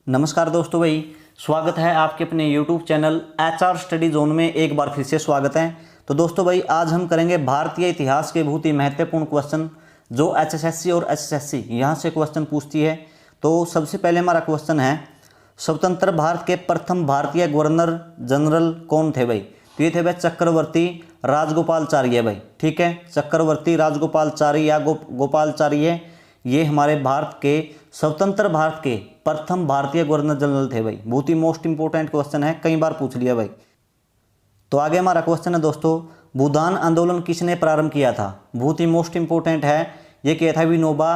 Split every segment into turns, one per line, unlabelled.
नमस्कार दोस्तों भाई, स्वागत है आपके अपने YouTube channel HR study zone में। एक बार फिर से स्वागत है। तो दोस्तों भाई, आज हम करेंगे भारतीय इतिहास के बहुत ही महत्वपूर्ण क्वेश्चन जो HSSC और SSSC यहाँ से क्वेश्चन पूछती है। तो सबसे पहले हमारा क्वेश्चन है, स्वतंत्र भारत के प्रथम भारतीय गवर्नर जनरल कौन थे भाई? तो ये थे भाई चक्रवर्ती राजगोपालचारी भाई। ठीक है, चक्रवर्ती राजगोपालचारी या गोपालचारी, ये हमारे भारत के स्वतंत्र भारत के प्रथम भारतीय गवर्नर जनरल थे भाई। बहुत ही मोस्ट इंपोर्टेंट क्वेश्चन है, कई बार पूछ लिया भाई। तो आगे हमारा क्वेश्चन है दोस्तों, भूदान आंदोलन किसने प्रारंभ किया था? बहुत ही मोस्ट इंपोर्टेंट है, ये किया था विनोबा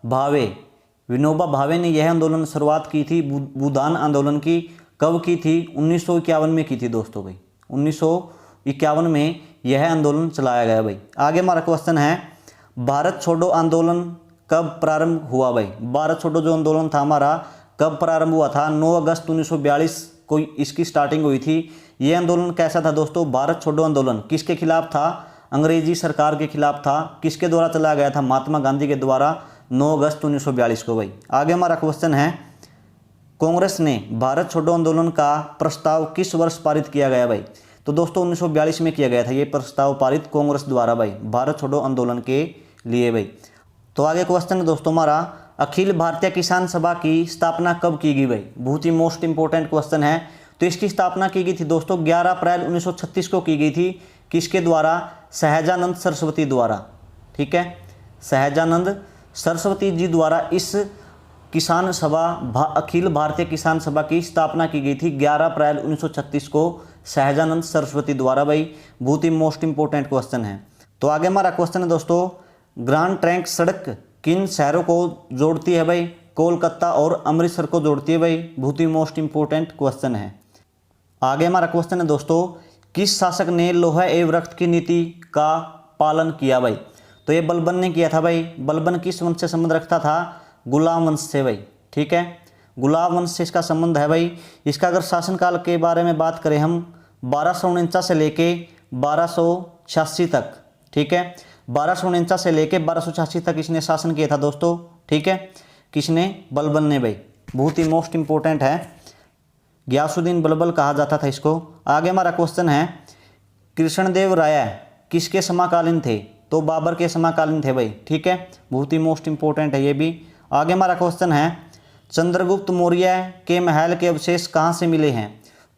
भावे। विनोबा भावे ने यह आंदोलन शुरुआत की थी भूदान आंदोलन की। कब की थी? 1951 में की थी दोस्तों भाई। 1951 में यह आंदोलन चलाया गया भाई। आगे हमारा क्वेश्चन है, भारत छोड़ो आंदोलन कब प्रारंभ हुआ भाई? भारत छोड़ो जो आंदोलन था हमारा, कब प्रारंभ हुआ था? 9 अगस्त 1942 को इसकी स्टार्टिंग हुई थी। ये आंदोलन कैसा था दोस्तों? भारत छोड़ो आंदोलन किसके खिलाफ था? अंग्रेजी सरकार के खिलाफ था। किसके द्वारा चलाया गया था? महात्मा गांधी के द्वारा 9 अगस्त 1942 को भाई। आगे हमारा क्वेश्चन है, कांग्रेस ने भारत छोड़ो आंदोलन का प्रस्ताव किस वर्ष पारित किया गया भाई? तो दोस्तों 1942 में किया गया था ये प्रस्ताव पारित कांग्रेस द्वारा भाई, भारत छोड़ो आंदोलन के लिए भाई। तो आगे क्वेश्चन है दोस्तों हमारा, अखिल भारतीय किसान सभा की स्थापना कब की गई भाई? बहुत ही मोस्ट इंपोर्टेंट क्वेश्चन है। तो इसकी स्थापना की गई थी दोस्तों 11 अप्रैल 1936 को की गई थी। किसके द्वारा? सहजानंद सरस्वती द्वारा। ठीक है, सहजानंद सरस्वती जी द्वारा इस किसान सभा अखिल भारतीय किसान सभा की स्थापना की गई थी 11 अप्रैल 1936 को सहजानंद सरस्वती द्वारा भाई। बहुत ही मोस्ट इंपोर्टेंट क्वेश्चन है। तो आगे हमारा क्वेश्चन है दोस्तों, ग्रांड ट्रंक सड़क किन शहरों को जोड़ती है भाई? कोलकाता और अमृतसर को जोड़ती है भाई। बहुत ही मोस्ट इंपोर्टेंट क्वेश्चन है। आगे हमारा क्वेश्चन है दोस्तों, किस शासक ने लोहा एवं रक्त की नीति का पालन किया भाई? तो ये बलबन ने किया था भाई। बलबन किस वंश से संबंध रखता था? गुलाम वंश से भाई। ठीक है, गुलाम वंश से इसका संबंध है भाई। इसका अगर शासनकाल के बारे में बात करें हम, 1249 से लेके 1286 तक। ठीक है, 1249 से लेके 1286 तक इसने शासन किया था दोस्तों। ठीक है, किसने? बलबन ने भाई। बहुत ही मोस्ट इंपोर्टेंट है, गयासुद्दीन बलबल कहा जाता था इसको। आगे हमारा क्वेश्चन है, कृष्णदेव राय किसके समकालीन थे? तो बाबर के समकालीन थे भाई। ठीक है, बहुत ही मोस्ट इंपोर्टेंट है ये भी। आगे हमारा क्वेश्चन है, चंद्रगुप्त मौर्य के महल के अवशेष कहाँ से मिले हैं?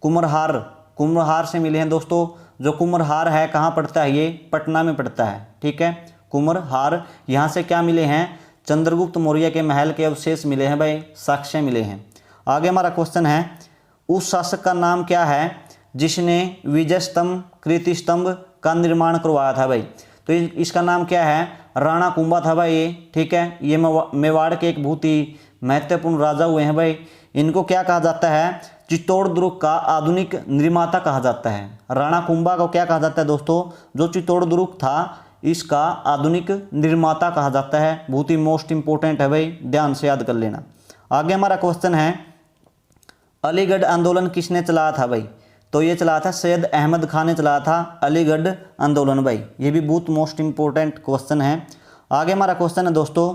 कुम्हरहार से मिले हैं दोस्तों। जो कुम्हरहार है कहाँ पड़ता है? ये पटना में पड़ता है। ठीक है, कुम्हरहार, यहाँ से क्या मिले हैं? चंद्रगुप्त मौर्य के महल के अवशेष मिले हैं भाई, साक्ष्य मिले हैं। आगे हमारा क्वेश्चन है, उस शासक का नाम क्या है जिसने विजय स्तंभ कीर्ति स्तंभ का निर्माण करवाया था भाई? तो इसका नाम क्या है? राणा कुंभा था भाई ये। ठीक है, ये मेवाड़ के एक बहुत ही महत्वपूर्ण राजा हुए हैं भाई। इनको क्या कहा जाता है? चित्तौड़ दुर्ग का आधुनिक निर्माता कहा जाता है। राणा कुंभा को क्या कहा जाता है दोस्तों? जो चित्तौड़ दुर्ग था इसका आधुनिक निर्माता कहा जाता है। बहुत ही मोस्ट इंपोर्टेंट है भाई, ध्यान से याद कर लेना। आगे हमारा क्वेश्चन है, अलीगढ़ आंदोलन किसने चलाया था भाई? तो ये चलाया था सैयद अहमद खान ने चलाया था अलीगढ़ आंदोलन भाई। ये भी बहुत मोस्ट इंपोर्टेंट क्वेश्चन है। आगे हमारा क्वेश्चन है दोस्तों,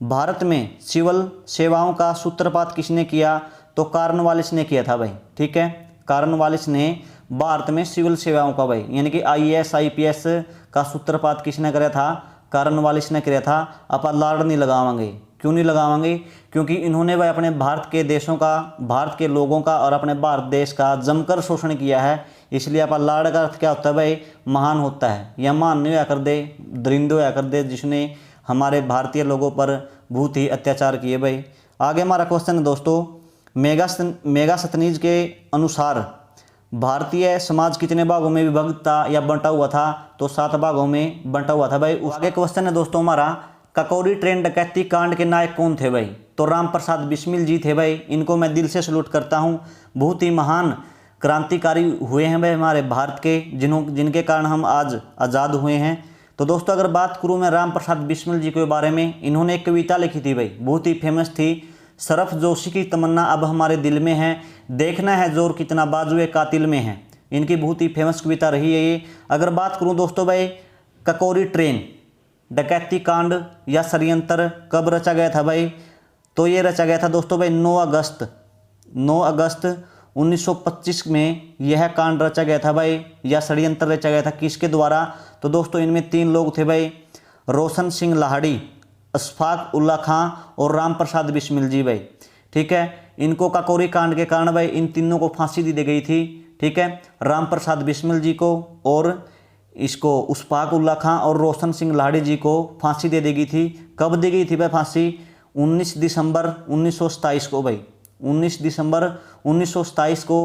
भारत में सिविल सेवाओं का सूत्रपात किसने किया? तो कॉर्नवालिस ने किया था भाई। ठीक है, कॉर्नवालिस ने भारत में सिविल सेवाओं का भाई, यानी कि IAS IPS का सूत्रपात किसने कराया था? कॉर्नवालिस ने किया था। आप लाड़ नहीं लगावांगे। क्यों नहीं लगावांगे? क्योंकि इन्होंने भाई अपने भारत के देशों का, भारत के लोगों का और अपने भारत देश का जमकर शोषण किया है। इसलिए आप लाड़ का अर्थ क्या होता है भाई? महान होता है, या महान नहीं होया कर दे, दरिंदे होया कर दे, जिसने हमारे भारतीय लोगों पर बहुत ही अत्याचार किए भाई। आगे हमारा क्वेश्चन है दोस्तों, मेगा सतनीज के अनुसार भारतीय समाज कितने भागों में विभक्त था या बंटा हुआ था? तो 7 भागों में बंटा हुआ था भाई। आगे क्वेश्चन है दोस्तों हमारा, ककौरी ट्रेन डकैती कांड के नायक कौन थे भाई? तो राम प्रसाद बिस्मिल जी थे भाई। इनको मैं दिल से सैल्यूट करता हूँ। बहुत ही महान क्रांतिकारी हुए हैं भाई हमारे भारत के, जिनके कारण हम आज आज़ाद हुए हैं। तो दोस्तों अगर बात करूँ मैं राम प्रसाद बिस्मिल जी के बारे में, इन्होंने एक कविता लिखी थी भाई, बहुत ही फेमस थी, सरफ जोशी की तमन्ना अब हमारे दिल में है, देखना है जोर कितना बाजुए कातिल में है। इनकी बहुत ही फेमस कविता रही है ये। अगर बात करूं दोस्तों भाई, ककौरी ट्रेन डकैती कांड या षड्यंत्र कब रचा गया था भाई? तो ये रचा गया था दोस्तों भाई 9 अगस्त 9 अगस्त 1925 में यह कांड रचा गया था भाई, या षड्यंत्र रचा गया था, किसके द्वारा? तो दोस्तों इनमें 3 लोग थे भाई, रोशन सिंह लाहड़ी, अशफाक उल्ला खां और राम प्रसाद बिस्मिल जी भाई। ठीक है, इनको काकोरी कांड के कारण भाई इन तीनों को फांसी दी गई थी। ठीक है, राम प्रसाद बिस्मिल जी को और इसको अशफाक उल्ला खां और रोशन सिंह लाहड़ी जी को फांसी दे दी गई थी। कब दी गई थी भाई फांसी? 19 दिसंबर 1927 को भाई, 19 दिसंबर 1927 को।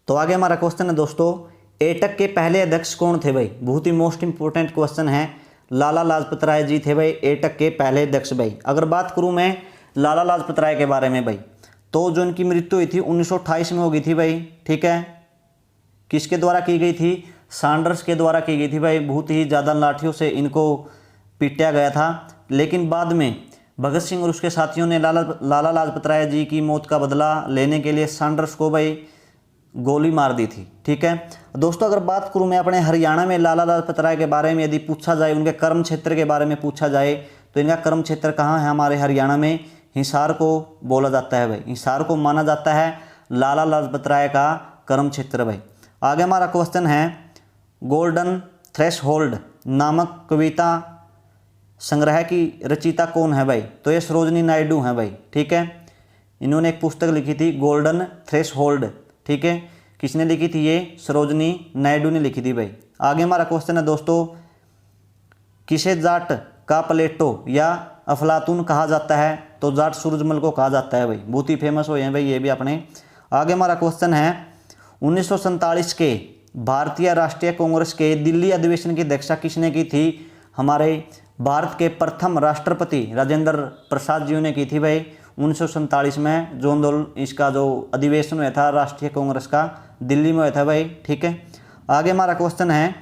तो आगे हमारा क्वेश्चन है दोस्तों, एटक के पहले अध्यक्ष कौन थे भाई? बहुत ही मोस्ट इंपोर्टेंट क्वेश्चन है। लाला लाजपत राय जी थे भाई एटक के पहले अध्यक्ष भाई। अगर बात करूं मैं लाला लाजपत राय के बारे में भाई, तो जो इनकी मृत्यु हुई थी 1928 में हो गई थी भाई। ठीक है, किसके द्वारा की गई थी? सैंडर्स के द्वारा की गई थी भाई। बहुत ही ज़्यादा लाठियों से इनको पीटा गया था, लेकिन बाद में भगत सिंह और उसके साथियों ने लाला लाजपत राय जी की मौत का बदला लेने के लिए सैंडर्स को भाई गोली मार दी थी। ठीक है दोस्तों, अगर बात करूं मैं अपने हरियाणा में लाला लाजपत राय के बारे में यदि पूछा जाए, उनके कर्म क्षेत्र के बारे में पूछा जाए, तो इनका कर्म क्षेत्र कहाँ है? हमारे हरियाणा में हिसार को बोला जाता है भाई। हिसार को माना जाता है लाला लाजपत राय का कर्म क्षेत्र भाई। आगे हमारा क्वेश्चन है, गोल्डन थ्रेशहोल्ड नामक कविता संग्रह की रचयिता कौन है भाई? तो ये सरोजनी नायडू हैं भाई। ठीक है, इन्होंने एक पुस्तक लिखी थी गोल्डन थ्रेशहोल्ड। ठीक है, किसने लिखी थी? ये सरोजनी नायडू ने लिखी थी भाई। आगे हमारा क्वेश्चन है दोस्तों, किसे जाट का प्लेटो या अफलातून कहा जाता है? तो जाट सूरजमल को कहा जाता है भाई। बहुत ही फेमस हुए हैं भाई ये भी अपने। आगे हमारा क्वेश्चन है, 1947 के भारतीय राष्ट्रीय कांग्रेस के दिल्ली अधिवेशन की अध्यक्षता किसने की थी? हमारे भारत के प्रथम राष्ट्रपति राजेंद्र प्रसाद जी ने की थी भाई 1947 में। जो आंदोलन, इसका जो अधिवेशन हुआ था राष्ट्रीय कांग्रेस का, दिल्ली में हुआ था भाई। ठीक है, आगे हमारा क्वेश्चन है,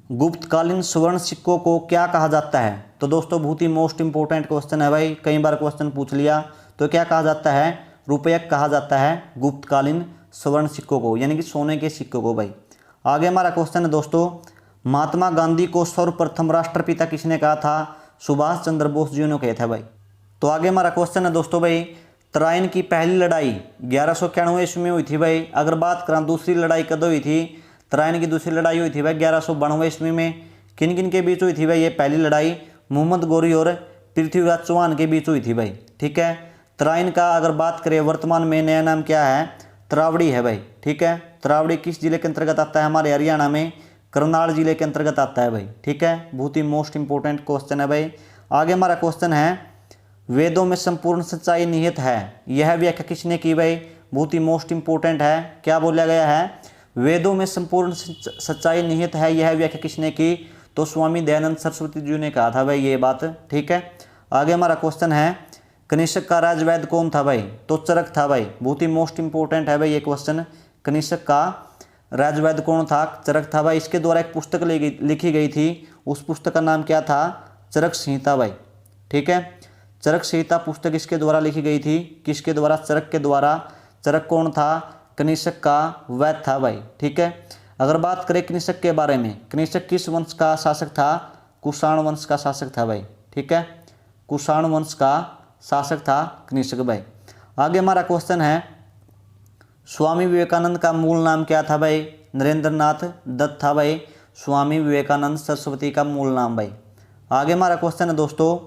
गुप्तकालीन स्वर्ण सिक्कों को क्या कहा जाता है? तो दोस्तों बहुत ही मोस्ट इंपोर्टेंट क्वेश्चन है भाई, कई बार क्वेश्चन पूछ लिया। तो क्या कहा जाता है? रुपयक कहा जाता है गुप्तकालीन स्वर्ण सिक्कों को, यानी कि सोने के सिक्कों को भाई। आगे हमारा क्वेश्चन है दोस्तों, महात्मा गांधी को सर्वप्रथम राष्ट्रपिता किसने कहा था? सुभाष चंद्र बोस जी ने कहा था भाई। तो आगे हमारा क्वेश्चन है दोस्तों भाई, तराइन की पहली लड़ाई 1191 ईस्वी में हुई थी भाई। अगर बात करें दूसरी लड़ाई कब हुई थी? तराइन की दूसरी लड़ाई हुई थी भाई 1192 ईस्वी में। किन किन के बीच हुई थी भाई ये पहली लड़ाई? मोहम्मद गौरी और पृथ्वीराज चौहान के बीच हुई थी भाई। ठीक है, तराइन का अगर बात करें वर्तमान में नया नाम क्या है? तरावड़ी है भाई। ठीक है, तरावड़ी किस जिले के अंतर्गत आता है? हमारे हरियाणा में करनाल जिले के अंतर्गत आता है भाई। ठीक है, बहुत ही मोस्ट इंपोर्टेंट क्वेश्चन है भाई। आगे हमारा क्वेश्चन है, वेदों में संपूर्ण सच्चाई निहित है, यह व्याख्या किसने की भाई? बहुत ही मोस्ट इंपोर्टेंट है। क्या बोला गया है? वेदों में संपूर्ण सच्चाई निहित है, यह व्याख्या किसने की? तो स्वामी दयानंद सरस्वती जी ने कहा था भाई ये बात। ठीक है, आगे हमारा क्वेश्चन है, कनिष्क का राजवैद्य कौन था भाई? तो चरक था भाई। बहुत ही मोस्ट इंपोर्टेंट है भाई ये क्वेश्चन। कनिष्क का राजवैद्य कौन था? चरक था भाई। इसके द्वारा एक पुस्तक लिखी गई थी, उस पुस्तक का नाम क्या था? चरक संहिता भाई। ठीक है, चरक संहिता पुस्तक इसके द्वारा लिखी गई थी। किसके द्वारा? चरक के द्वारा। चरक कौन था? कनिष्क का वैद्य था भाई। ठीक है, अगर बात करें कनिष्क के बारे में, कनिष्क किस वंश का शासक था? कुषाण वंश का शासक था भाई। ठीक है, कुषाण वंश का शासक था कनिष्क भाई। आगे हमारा क्वेश्चन है, स्वामी विवेकानंद का मूल नाम क्या था भाई? नरेंद्रनाथ दत्त था भाई। स्वामी विवेकानंद सरस्वती का मूल नाम भाई। आगे हमारा क्वेश्चन है दोस्तों,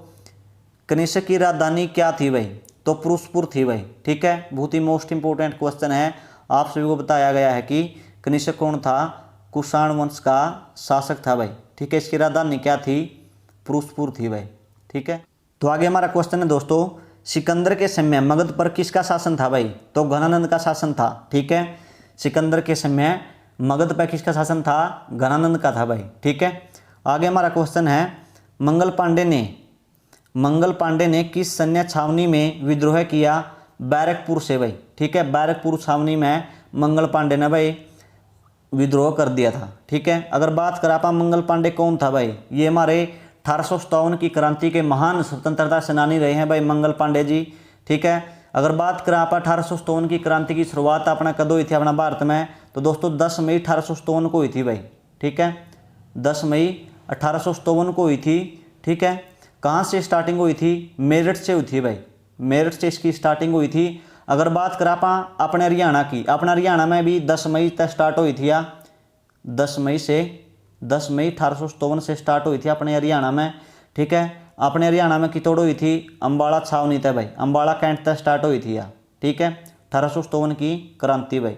कनिष्क की राजधानी क्या थी भाई? तो फिरोजपुर थी भाई। ठीक है, बहुत ही मोस्ट इंपोर्टेंट क्वेश्चन है। आप सभी को बताया गया है कि कनिष्क कौन था? कुषाण वंश का शासक था भाई। ठीक है, इसकी राजधानी क्या थी? फिरोजपुर थी भाई। ठीक है, तो आगे हमारा क्वेश्चन है दोस्तों, सिकंदर के समय मगध पर किसका शासन था भाई? तो घनानंद का शासन था। ठीक है, सिकंदर के समय मगध पर किसका शासन था? घनानंद का था भाई। ठीक है, आगे हमारा क्वेश्चन है, मंगल पांडे ने किस सैन्य छावनी में विद्रोह किया? बैरकपुर से भाई। ठीक है, बैरकपुर छावनी में मंगल पांडे ने भाई विद्रोह कर दिया था। ठीक है, अगर बात करें आप मंगल पांडे कौन था भाई? ये हमारे 1857 की क्रांति के महान स्वतंत्रता सेनानी रहे हैं भाई मंगल पांडे जी। ठीक है, अगर बात करें आप 1857 की क्रांति की शुरुआत अपना कद हुई थी अपना भारत में? तो दोस्तों 10 मई 1857 को हुई थी भाई। ठीक है, 10 मई 1857 को हुई थी। ठीक है, कहाँ से स्टार्टिंग हुई थी? मेरठ से हुई थी भाई। मेरठ से इसकी स्टार्टिंग हुई थी। अगर बात करा अपने हरियाणा की, अपना हरियाणा में भी 10 मई तक स्टार्ट हुई थी, या 10 मई 1857 से स्टार्ट हुई थी अपने हरियाणा में। ठीक है, अपने हरियाणा में कितोड़ हुई थी, अम्बाड़ा छावनी तक भाई, अम्बाड़ा कैंट तक स्टार्ट हुई थी। ठीक है, 1857 की क्रांति भाई।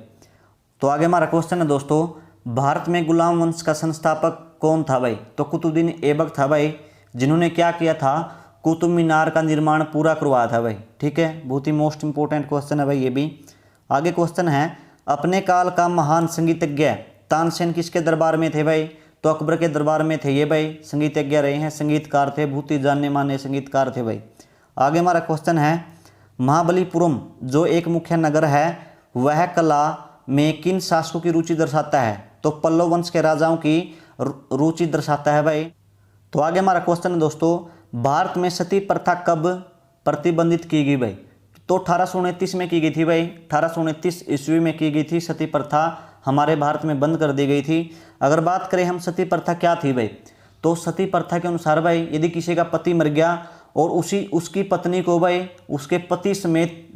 तो आगे हमारा क्वेश्चन है दोस्तों, भारत में गुलाम वंश का संस्थापक कौन था भाई? तो कुतुबुद्दीन ऐबक था भाई, जिन्होंने क्या किया था, कुतुब मीनार का निर्माण पूरा करवाया था भाई। ठीक है, बहुत ही मोस्ट इंपोर्टेंट क्वेश्चन है भाई ये भी। आगे क्वेश्चन है, अपने काल का महान संगीतज्ञ तानसेन किसके दरबार में थे भाई? तो अकबर के दरबार में थे ये भाई, संगीतज्ञ रहे हैं, संगीतकार थे, बहुत ही जाने माने संगीतकार थे भाई। आगे हमारा क्वेश्चन है, महाबलीपुरम जो एक मुख्य नगर है वह कला में किन शासकों की रुचि दर्शाता है? तो पल्लव वंश के राजाओं की रुचि दर्शाता है भाई। तो आगे हमारा क्वेश्चन है दोस्तों, भारत में सती प्रथा कब प्रतिबंधित की गई भाई? तो 1829 में की गई थी भाई, 1829 ईस्वी में की गई थी सती प्रथा, हमारे भारत में बंद कर दी गई थी। अगर बात करें हम सती प्रथा क्या थी भाई, तो सती प्रथा के अनुसार भाई यदि किसी का पति मर गया और उसकी पत्नी को भाई उसके पति समेत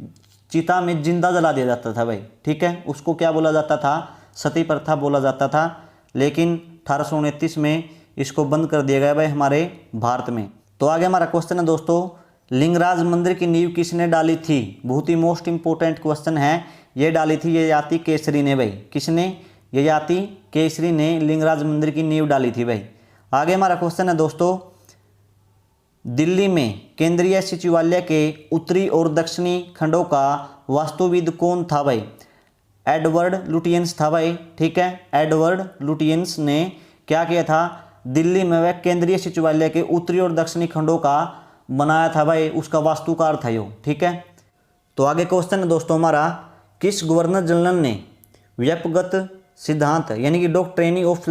चिता में जिंदा जला दिया जाता था भाई। ठीक है, उसको क्या बोला जाता था, सती प्रथा बोला जाता था। लेकिन 1829 में इसको बंद कर दिया गया भाई हमारे भारत में। तो आगे हमारा क्वेश्चन है दोस्तों, लिंगराज मंदिर की नींव किसने डाली थी? बहुत ही मोस्ट इंपोर्टेंट क्वेश्चन है, ये डाली थी ययाति केसरी ने भाई। किसने? ययाति केसरी ने लिंगराज मंदिर की नींव डाली थी भाई। आगे हमारा क्वेश्चन है दोस्तों, दिल्ली में केंद्रीय सचिवालय के उत्तरी और दक्षिणी खंडों का वास्तुविद कौन था भाई? एडवर्ड लुटियंस था भाई। ठीक है, एडवर्ड लुटियंस ने क्या किया था, दिल्ली में वह केंद्रीय सचिवालय के उत्तरी और दक्षिणी खंडों का बनाया था भाई, उसका वास्तुकार था यो। ठीक है, तो आगे क्वेश्चन है दोस्तों हमारा, किस गवर्नर जनरल ने व्यक्तिगत सिद्धांत यानी कि डॉक्ट्रेनी ऑफ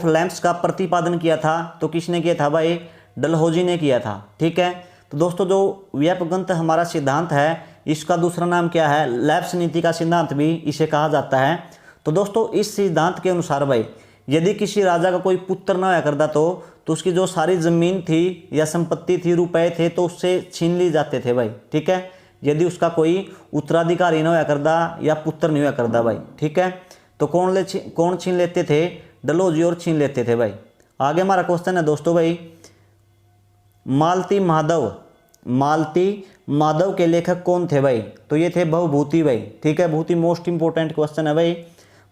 लैंप्स का प्रतिपादन किया था? तो किसने किया था भाई? डलहौजी ने किया था। ठीक है, तो दोस्तों जो व्यक्तिगत हमारा सिद्धांत है इसका दूसरा नाम क्या है? लैप्स नीति का सिद्धांत भी इसे कहा जाता है। तो दोस्तों इस सिद्धांत के अनुसार भाई यदि किसी राजा का कोई पुत्र ना होया करता तो उसकी जो सारी जमीन थी या संपत्ति थी, रुपए थे, तो उससे छीन ली जाते थे भाई। ठीक है, यदि उसका कोई उत्तराधिकारी ना होया करता या पुत्र नहीं होया करता भाई। ठीक है, तो कौन छीन लेते थे? डलहौजी और छीन लेते थे भाई। आगे हमारा क्वेश्चन है दोस्तों भाई, मालती माधव के लेखक कौन थे भाई? तो ये थे भवभूति भाई। ठीक है, बहुत ही मोस्ट इंपोर्टेंट क्वेश्चन है भाई,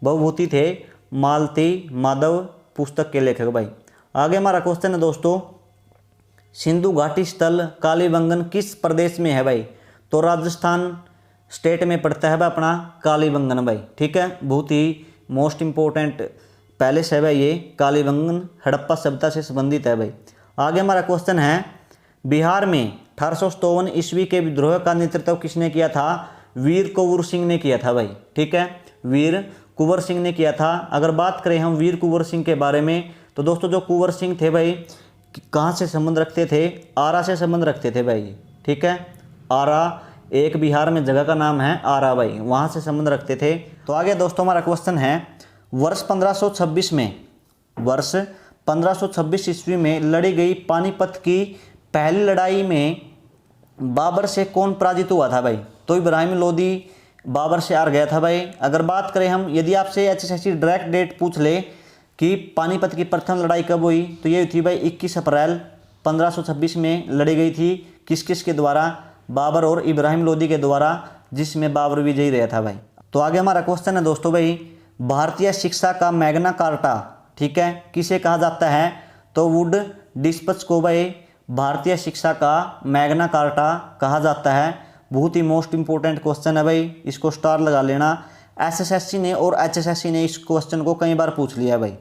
भवभूति थे मालती माधव पुस्तक के लेखक भाई। आगे हमारा क्वेश्चन है दोस्तों, सिंधु घाटी स्थल कालीबंगन किस प्रदेश में है भाई? तो राजस्थान स्टेट में पड़ता है भाई अपना कालीबंगन भाई। ठीक है, बहुत ही मोस्ट इंपोर्टेंट पैलेस है भाई ये कालीबंगन, हड़प्पा सभ्यता से संबंधित है भाई। आगे हमारा क्वेश्चन है, बिहार में 1857 ईस्वी के विद्रोह का नेतृत्व किसने किया था? वीर कुंवर सिंह ने किया था भाई। ठीक है, वीर कुंवर सिंह ने किया था। अगर बात करें हम वीर कुंवर सिंह के बारे में, तो दोस्तों जो कुंवर सिंह थे भाई कहाँ से संबंध रखते थे? आरा से संबंध रखते थे भाई। ठीक है, आरा एक बिहार में जगह का नाम है आरा भाई, वहाँ से संबंध रखते थे। तो आगे दोस्तों हमारा क्वेश्चन है, वर्ष 1526 ईस्वी में लड़ी गई पानीपत की पहली लड़ाई में बाबर से कौन पराजित हुआ था भाई? तो इब्राहिम लोदी बाबर से हार गया था भाई। अगर बात करें हम, यदि आपसे HSSC डायरेक्ट डेट पूछ ले कि पानीपत की प्रथम लड़ाई कब हुई, तो ये थी भाई 21 अप्रैल 1526 में लड़ी गई थी। किस किस के द्वारा? बाबर और इब्राहिम लोदी के द्वारा, जिसमें बाबर विजयी रहा था भाई। तो आगे हमारा क्वेश्चन है दोस्तों भाई, भारतीय शिक्षा का मैग्ना कार्टा, ठीक है, किसे कहा जाता है? तो वुड डिस्पच को भाई भारतीय शिक्षा का मैग्ना कार्टा कहा जाता है। बहुत ही मोस्ट इंपोर्टेंट क्वेश्चन है भाई, इसको स्टार लगा लेना। SSSC ने और HSSC ने इस क्वेश्चन को कई बार पूछ लिया है भाई।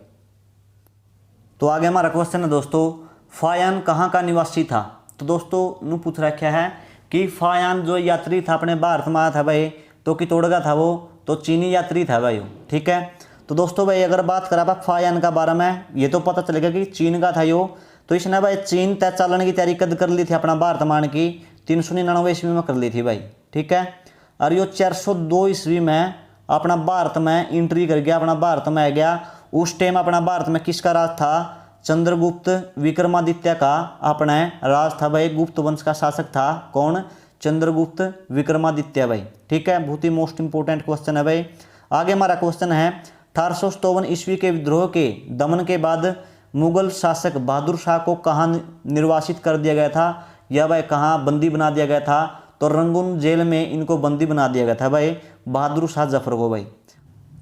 तो आगे हमारा क्वेश्चन है दोस्तों, फायान कहाँ का निवासी था? तो दोस्तों नु पूछ रखा है कि फायान जो यात्री था अपने भारत में आया था भाई, तो कितोड़ का था वो? तो चीनी यात्री था भाई। ठीक है, तो दोस्तों भाई अगर बात करा फायान का बारे में, ये तो पता चलेगा कि चीन का था यो। तो इसने भाई चीन तय चालन की तैयारी कद कर ली थी अपना भारत मान की 399 ईस्वी में कर ली थी भाई। ठीक है, और यो 402 ईस्वी में अपना भारत में एंट्री कर गया, अपना भारत में आ गया। उस टाइम अपना भारत में किसका राज था? चंद्रगुप्त विक्रमादित्य का अपने राज था भाई, गुप्त वंश का शासक था। कौन? चंद्रगुप्त विक्रमादित्य भाई। ठीक है, बहुत ही मोस्ट इंपोर्टेंट क्वेश्चन है भाई। आगे हमारा क्वेश्चन है 1857 ईस्वी के विद्रोह के दमन के बाद मुगल शासक बहादुर शाह को कहाँ निर्वासित कर दिया गया था, या भाई कहाँ बंदी बना दिया गया था? तो रंगून जेल में इनको बंदी बना दिया गया था भाई, बहादुर शाह जफर को भाई।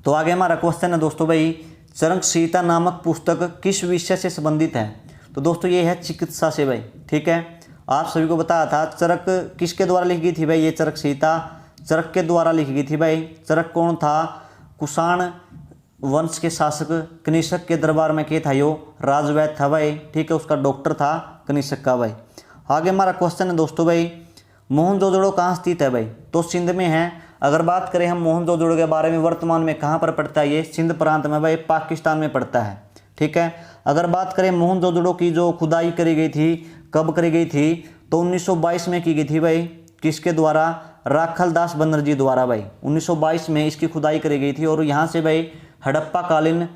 तो आगे हमारा क्वेश्चन है दोस्तों भाई, चरक संहिता नामक पुस्तक किस विषय से संबंधित है? तो दोस्तों ये है चिकित्सा से भाई। ठीक है, आप सभी को बताया था चरक किसके द्वारा लिखी गई थी भाई? ये चरक संहिता चरक के द्वारा लिखी गई थी भाई। चरक कौन था? कुषाण वंश के शासक कनिष्क के दरबार में के था यो राजवैद्य था भाई। ठीक है, उसका डॉक्टर था कनिष्क का भाई। आगे हमारा क्वेश्चन है दोस्तों भाई, मोहनजोदड़ो कहाँ स्थित है भाई? तो सिंध में है। अगर बात करें हम मोहनजोदड़ो के बारे में, वर्तमान में कहाँ पर पड़ता है? ये सिंध प्रांत में भाई, पाकिस्तान में पड़ता है। ठीक है, अगर बात करें मोहनजोदड़ो की जो खुदाई करी गई थी, कब करी गई थी? तो 1922 में की गई थी भाई। किसके द्वारा? राखल दास बनर्जी द्वारा भाई। 1922 में इसकी खुदाई करी गई थी और यहाँ से भाई हड़प्पा कालीन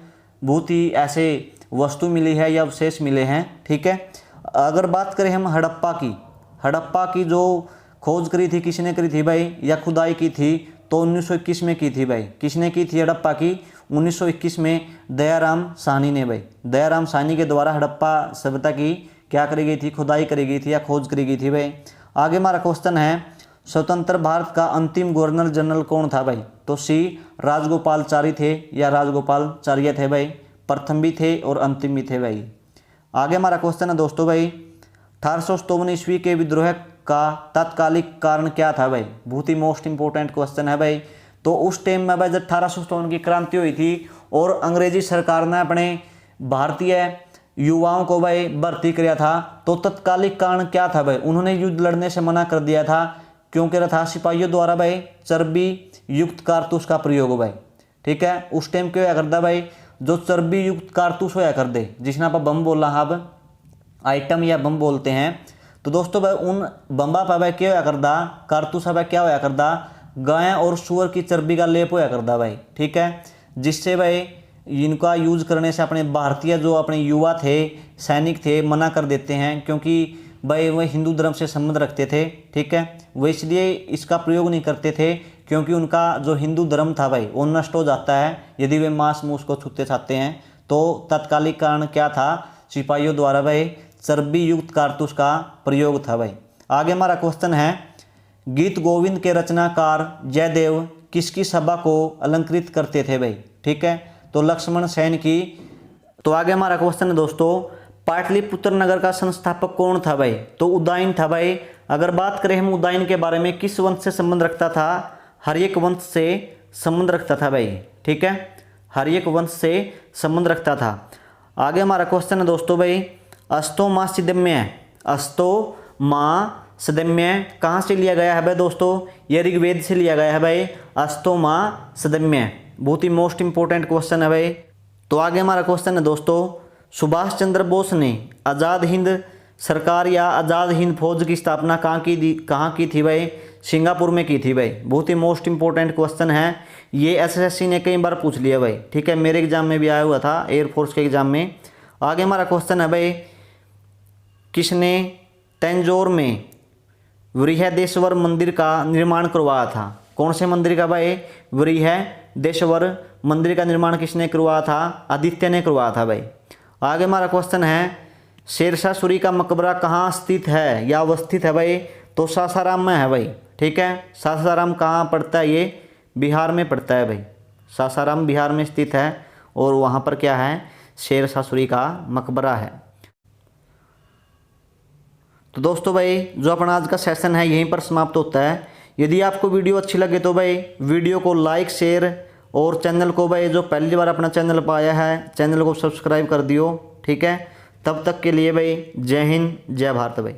बहुत ही ऐसे वस्तु मिली है या अवशेष मिले हैं। ठीक है, अगर बात करें हम हड़प्पा की जो खोज करी थी किसने करी थी भाई, या खुदाई की थी? तो 1921 में की थी भाई। किसने की थी हड़प्पा की? 1921 में दयाराम साहनी ने भाई। दयाराम साहनी के द्वारा हड़प्पा सभ्यता की क्या करी गई थी? खुदाई करी गई थी या खोज करी गई थी भाई। आगे हमारा क्वेश्चन है, स्वतंत्र भारत का अंतिम गवर्नर जनरल कौन था भाई? तो सी राजगोपालचारी थे या राजगोपालचार्य थे भाई। प्रथम भी थे और अंतिम भी थे भाई। आगे हमारा क्वेश्चन है दोस्तों भाई, 1857 ईस्वी के विद्रोह का तात्कालिक कारण क्या था भाई? बहुत ही मोस्ट इंपोर्टेंट क्वेश्चन है भाई। तो उस टाइम में भाई जब 1857 की क्रांति हुई थी और अंग्रेजी सरकार ने अपने भारतीय युवाओं को भाई भर्ती किया था, तो तत्कालिक कारण क्या था भाई? उन्होंने युद्ध लड़ने से मना कर दिया था, क्योंकि रहा सिपाहियों द्वारा भाई चर्बी युक्त कारतूस का प्रयोग भाई। ठीक है, उस टाइम क्या होया करता भाई, जो चर्बी युक्त कारतूस होया कर दे, जिसने आप बम बोला अब आइटम या बम बोलते हैं, तो दोस्तों भाई उन बम्बा पर भाई क्या होया करता, कारतूस भाई क्या होया करता, गाय और सुअर की चर्बी का लेप होया करता भाई। ठीक है, जिससे भाई इनका यूज करने से अपने भारतीय जो अपने युवा थे, सैनिक थे, मना कर देते हैं, क्योंकि भाई वह हिंदू धर्म से संबंध रखते थे। ठीक है, वो इसलिए इसका प्रयोग नहीं करते थे, क्योंकि उनका जो हिंदू धर्म था भाई वो नष्ट हो जाता है यदि वे मांस मूस को छूते छाते हैं। तो तत्कालिक कारण क्या था? सिपाहियों द्वारा भाई चर्बी युक्त कारतूस का प्रयोग था भाई। आगे हमारा क्वेश्चन है, गीत गोविंद के रचनाकार जयदेव किसकी सभा को अलंकृत करते थे भाई? ठीक है, तो लक्ष्मण सेन की। तो आगे हमारा क्वेश्चन है दोस्तों, पाटलिपुत्र नगर का संस्थापक कौन था भाई? तो उदयन था भाई। अगर बात करें हम उदयन के बारे में, किस वंश से संबंध रखता था? हर्यक वंश से संबंध रखता था भाई। ठीक है, हर्यक वंश से संबंध रखता था। आगे हमारा क्वेश्चन है दोस्तों भाई, अस्तोमासिदम्य कहाँ से लिया गया है भाई? दोस्तों ये ऋग्वेद से लिया गया है भाई, अस्तोमासिदम्य। बहुत ही मोस्ट इंपोर्टेंट क्वेश्चन है भाई। तो आगे हमारा क्वेश्चन है दोस्तों, सुभाष चंद्र बोस ने आज़ाद हिंद सरकार या आज़ाद हिंद फौज की स्थापना कहाँ की थी भाई? सिंगापुर में की थी भाई। बहुत ही मोस्ट इंपोर्टेंट क्वेश्चन है, ये एसएससी ने कई बार पूछ लिया भाई। ठीक है, मेरे एग्जाम में भी आया हुआ था, एयरफोर्स के एग्जाम में। आगे हमारा क्वेश्चन है भाई, किसने तंजौर में बृहदेश्वर मंदिर का निर्माण करवाया था? कौन से मंदिर का भाई? बृहदेश्वर मंदिर का निर्माण किसने करवाया था? आदित्य ने करवाया था भाई। आगे हमारा क्वेश्चन है, शेरशाह सूरी का मकबरा कहाँ स्थित है या अवस्थित है भाई? तो सासाराम में है भाई। ठीक है, सासाराम कहाँ पड़ता है? ये बिहार में पड़ता है भाई। सासाराम बिहार में स्थित है और वहाँ पर क्या है? शेरशाह सूरी का मकबरा है। तो दोस्तों भाई जो अपना आज का सेशन है यहीं पर समाप्त होता है। यदि आपको वीडियो अच्छी लगे तो भाई वीडियो को लाइक शेयर और चैनल को भाई जो पहली बार अपना चैनल पर आया है चैनल को सब्सक्राइब कर दियो। ठीक है, तब तक के लिए भाई जय हिंद जय भारत भाई।